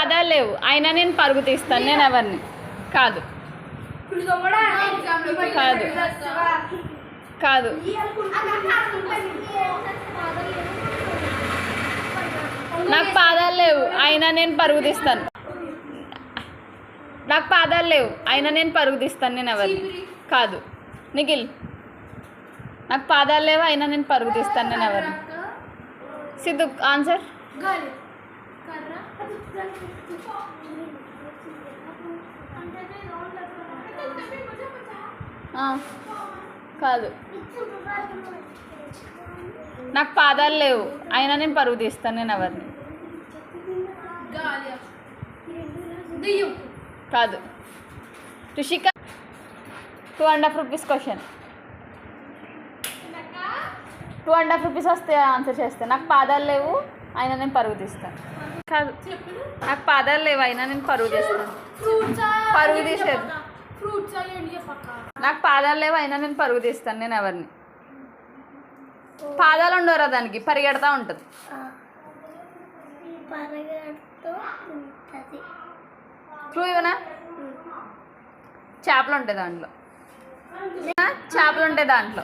పాదాలు లేవు అయినా నేను పరుగు తీస్తాను. నేను ఎవరిని కాదు కాదు కాదు నాకు పాదాలు లేవు అయినా నేను పరుగు తీస్తాను. నాకు పాదాలు లేవు అయినా నేను పరుగు తీస్తాను. నేను ఎవరిని కాదు. నిఖిల్ నాకు పాదాలు లేవు అయినా నేను పరుగు తీస్తాను. నేను ఎవరిని సిద్ధు ఆన్సర్ కాదు. నాకు పాదాలు లేవు అయినా నేను పరుగు తీస్తాను. నేను ఎవరిని కాదు. Rushika 2.5 rupees question. 2.5 రూపీస్ వస్తే ఆన్సర్ చేస్తే నాకు పాదాలు లేవు అయినా నేను పరుగు తీస్తాను. కాదు. నాకు పాదాలు లేవు అయినా నేను పరుగు తీస్తాను. పరుగు తీసేది. నాకు పాదాలు లేవు అయినా నేను పరుగు తీస్తాను. నేను ఎవరిని పాదాలు ఉండవురా దానికి పరిగెడతా ఉంటుంది. ట్రూ ఇవనా? చేపలు ఉంటాయి దాంట్లో. చేపలు ఉంటాయి దాంట్లో.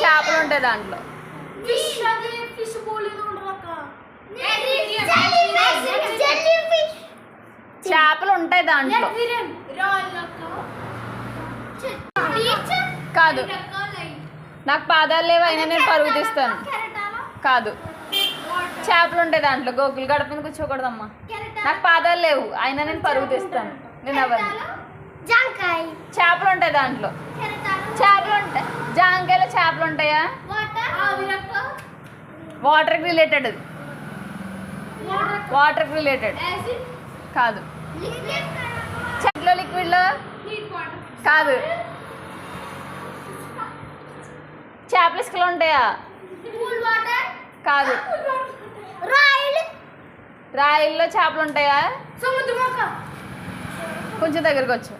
చేపలు ఉంటాయి దాంట్లో. చేపలు ఉంటాయి దాంట్లో. కాదు. నాకు పాదాలు లేవు అయినా నేను పరుగు తీస్తాను. కాదు. చేపలు ఉంటాయి దాంట్లో. గోకులు గడప మీద కూర్చోకూడదమ్మా. నాకు పాదాలు లేవు అయినా నేను పరుగు తీస్తాను. నేను ఎవరిని చేపలు ఉంటాయి దాంట్లో. చేపలు ఉంటాయి. జాంకాయలో చేపలు ఉంటాయా? వాటర్కి రిలేటెడ్. అది వాటర్కి రిలేటెడ్ కాదు. చెట్లో లిక్విడ్లో కాదు. చేపలు ఇసుకలో ఉంటాయా? కాదు. రాయిల్లో చేపలు ఉంటాయా? కొంచెం దగ్గరకు వచ్చు.